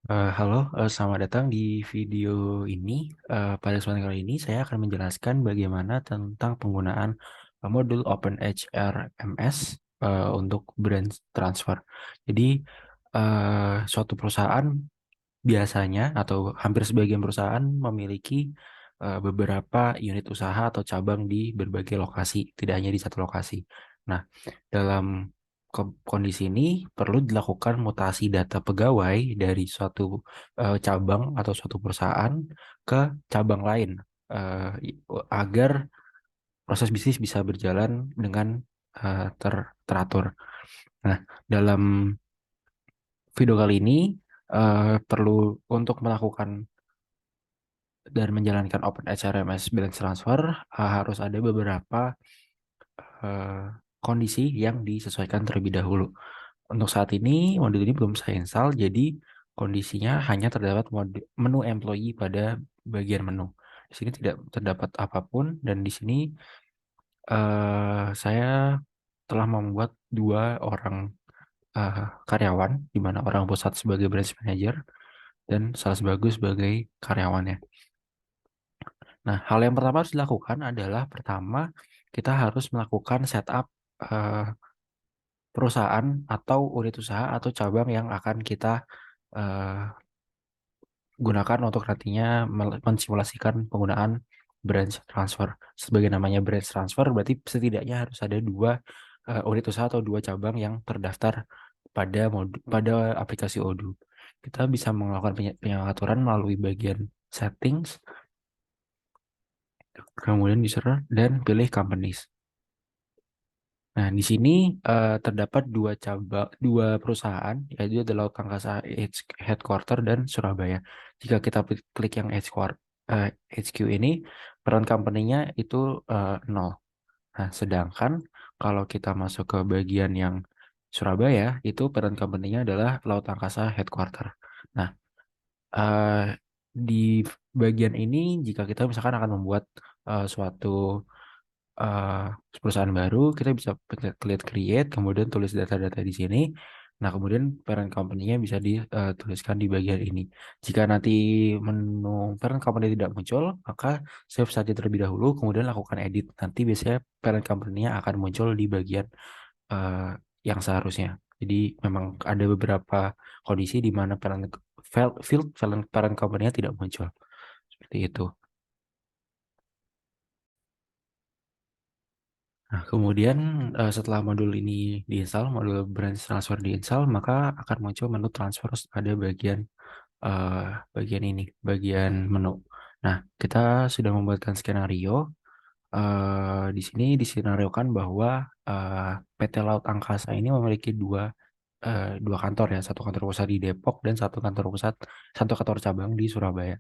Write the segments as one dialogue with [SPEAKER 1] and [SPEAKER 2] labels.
[SPEAKER 1] Halo, selamat datang di video ini. Pada kesempatan kali ini, saya akan menjelaskan bagaimana tentang penggunaan modul OpenEdge RMS untuk branch transfer. Jadi, suatu perusahaan biasanya atau hampir sebagian perusahaan memiliki beberapa unit usaha atau cabang di berbagai lokasi, tidak hanya di satu lokasi. Nah, dalam kondisi ini perlu dilakukan mutasi data pegawai dari suatu cabang atau suatu perusahaan ke cabang lain agar proses bisnis bisa berjalan dengan teratur. Nah, dalam video kali ini perlu untuk melakukan dan menjalankan Open HRMS Balance Transfer harus ada beberapa eh, kondisi yang disesuaikan terlebih dahulu. Untuk saat ini, modul ini belum saya install, jadi kondisinya hanya terdapat menu employee pada bagian menu. Di sini tidak terdapat apapun, dan di sini saya telah membuat dua orang eh, karyawan, di mana orang pusat sebagai branch manager dan Sales Bagus sebagai karyawannya. Nah, hal yang pertama harus dilakukan adalah pertama kita harus melakukan setup eh, perusahaan atau unit usaha atau cabang yang akan kita eh, gunakan untuk nantinya mensimulasikan penggunaan branch transfer. Sebagai namanya branch transfer, berarti setidaknya harus ada dua unit usaha atau dua cabang yang terdaftar pada aplikasi Odoo. Kita bisa melakukan pengaturan melalui bagian settings, kemudian user dan pilih companies. Nah, di sini terdapat dua perusahaan, yaitu adalah Laut Angkasa Headquarter dan Surabaya. Jika kita klik yang HQ ini, peran company-nya itu 0. Nah, sedangkan kalau kita masuk ke bagian yang Surabaya, itu peran company-nya adalah Laut Angkasa Headquarter. Nah, eh, di bagian ini, jika kita misalkan akan membuat suatu eh, perusahaan baru, kita bisa klik create, kemudian tulis data-data di sini. Nah, kemudian parent company-nya bisa dituliskan di bagian ini. Jika nanti menu parent company tidak muncul, maka save saja terlebih dahulu, kemudian lakukan edit. Nanti biasanya parent company-nya akan muncul di bagian eh, yang seharusnya. Jadi memang ada beberapa kondisi di mana field parent company-nya tidak muncul. Seperti itu. Nah, kemudian setelah modul ini diinstal, modul branch transfer diinstal, maka akan muncul menu transfer pada eh, bagian ini, bagian menu. Nah, kita sudah membuatkan skenario. Di sini disenariokan bahwa eh, PT Laut Angkasa ini memiliki dua kantor ya, satu kantor pusat di Depok dan satu kantor cabang di Surabaya.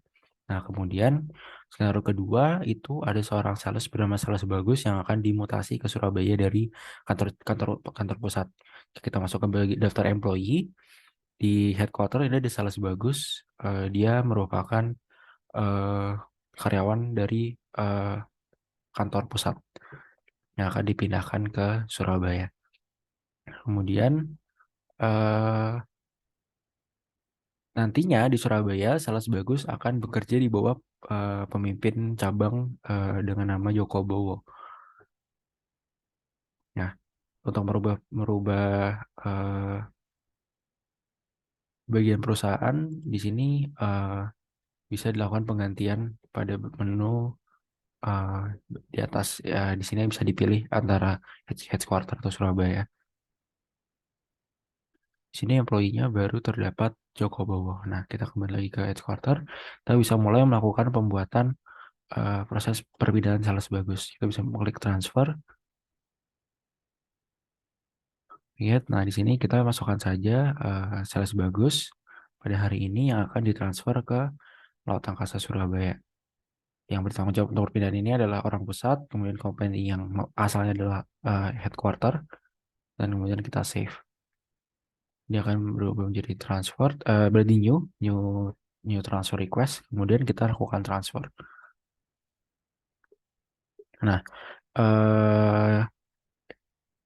[SPEAKER 1] Nah, kemudian skenario kedua itu ada seorang sales bernama Sales Bagus yang akan dimutasi ke Surabaya dari kantor kantor kantor pusat. Kita masuk ke daftar employee di headquarter, ini ada Sales Bagus. Dia merupakan eh, karyawan dari eh, kantor pusat yang akan dipindahkan ke Surabaya. Kemudian eh, nantinya di Surabaya, Sales Bagus akan bekerja di bawah pemimpin cabang dengan nama Joko Bowo. Nah, untuk merubah merubah eh, bagian perusahaan di sini eh, bisa dilakukan penggantian pada menu eh, di atas. Ya, di sini bisa dipilih antara headquarter atau Surabaya. Di sini employee-nya baru terdapat Joko Bowo. Nah, kita kembali lagi ke headquarter. Kita bisa mulai melakukan pembuatan proses perpindahan Sales Bagus. Kita bisa mengklik transfer. Lihat, nah di sini kita masukkan saja Sales Bagus pada hari ini yang akan ditransfer ke Laut Angkasa Surabaya. Yang bertanggung jawab untuk perpindahan ini adalah orang pusat, kemudian company yang asalnya adalah headquarter, dan kemudian kita save. Dia akan berubah menjadi transfer, berarti new, new transfer request, kemudian kita lakukan transfer. Nah, eh,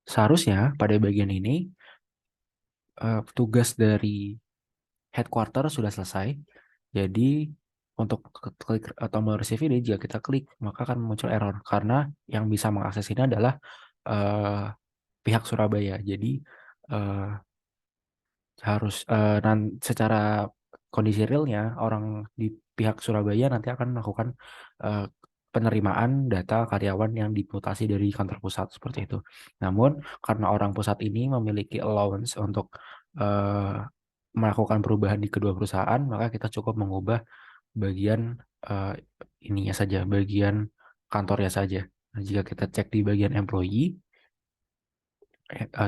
[SPEAKER 1] seharusnya pada bagian ini tugas dari headquarter sudah selesai. Jadi untuk klik tombol receive ini, jika kita klik maka akan muncul error karena yang bisa mengakses ini adalah eh, pihak Surabaya. Jadi eh, harus secara kondisi realnya orang di pihak Surabaya nanti akan melakukan eh, penerimaan data karyawan yang dimutasi dari kantor pusat seperti itu. Namun karena orang pusat ini memiliki allowance untuk eh, melakukan perubahan di kedua perusahaan, maka kita cukup mengubah bagian eh, ininya saja, bagian kantornya saja. Nah, jika kita cek di bagian employee,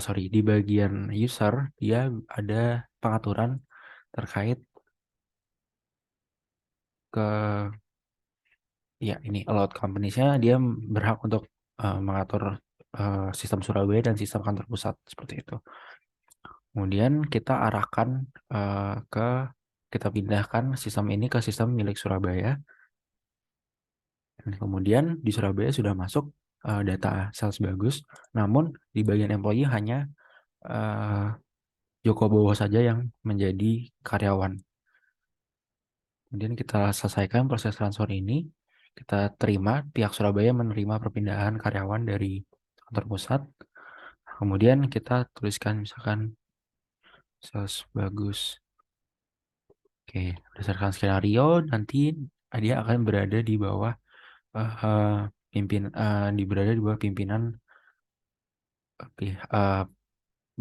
[SPEAKER 1] sorry, di bagian user, dia ada pengaturan terkait ke, ya ini allowed companies-nya, dia berhak untuk mengatur sistem Surabaya dan sistem kantor pusat seperti itu. Kemudian kita arahkan ke, kita pindahkan sistem ini ke sistem milik Surabaya. Dan kemudian di Surabaya sudah masuk data sales bagus, namun di bagian employee hanya eh, Joko Bowo saja yang menjadi karyawan. Kemudian kita selesaikan proses transfer ini, kita terima, pihak Surabaya menerima perpindahan karyawan dari kantor pusat. Kemudian kita tuliskan misalkan sales bagus. Oke, berdasarkan skenario nanti dia akan berada di bawah berada di bawah pimpinan eh,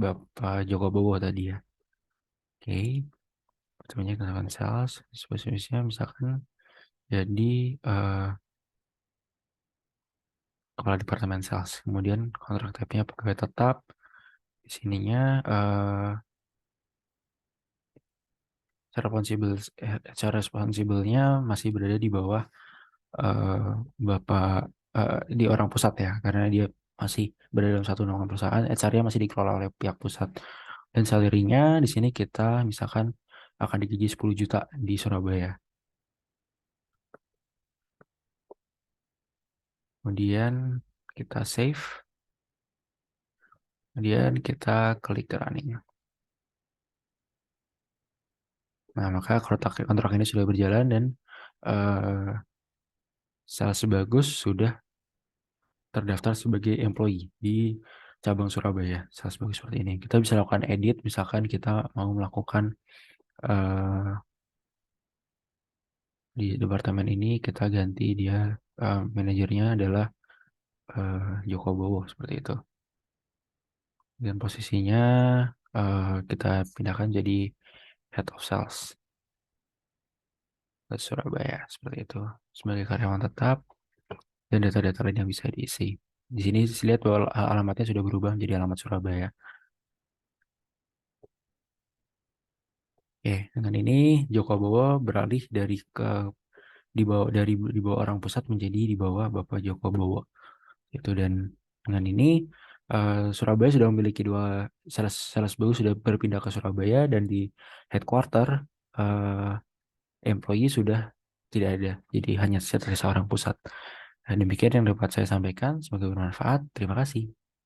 [SPEAKER 1] Bapak Joko Bowo tadi ya. Oke, pertamanya misalkan sales, spesifikasinya misalkan jadi eh, kepala departemen sales. Kemudian kontrak type-nya pegawai tetap. Di sininya cara responsibel cara responsibelnya masih berada di bawah eh, Bapak di orang pusat ya, karena dia masih berada dalam satu naungan perusahaan. HR-nya masih dikelola oleh pihak pusat. Dan salary-nya di sini kita misalkan akan digaji 10 juta di Surabaya. Kemudian kita save. Kemudian kita klik running. Nah, maka kontrak ini sudah berjalan dan eh, sales bagus sudah terdaftar sebagai employee di cabang Surabaya. Sales bagus seperti ini. Kita bisa lakukan edit, misalkan kita mau melakukan eh, di departemen ini kita ganti dia manajernya adalah Joko Bowo seperti itu. Dan posisinya kita pindahkan jadi head of sales ke Surabaya seperti itu sebagai karyawan tetap dan data-data lain yang bisa diisi. Di sini lihat bahwa alamatnya sudah berubah menjadi alamat Surabaya. Oke, dengan ini Joko Bowo beralih dari ke di bawah orang pusat menjadi di bawah Bapak Joko Bowo. Itu, dan dengan ini Surabaya sudah memiliki dua sales sales bagus sudah berpindah ke Surabaya, dan di headquarter eh, employee sudah tidak ada. Jadi hanya seorang pusat. Nah, demikian yang dapat saya sampaikan. Semoga bermanfaat. Terima kasih.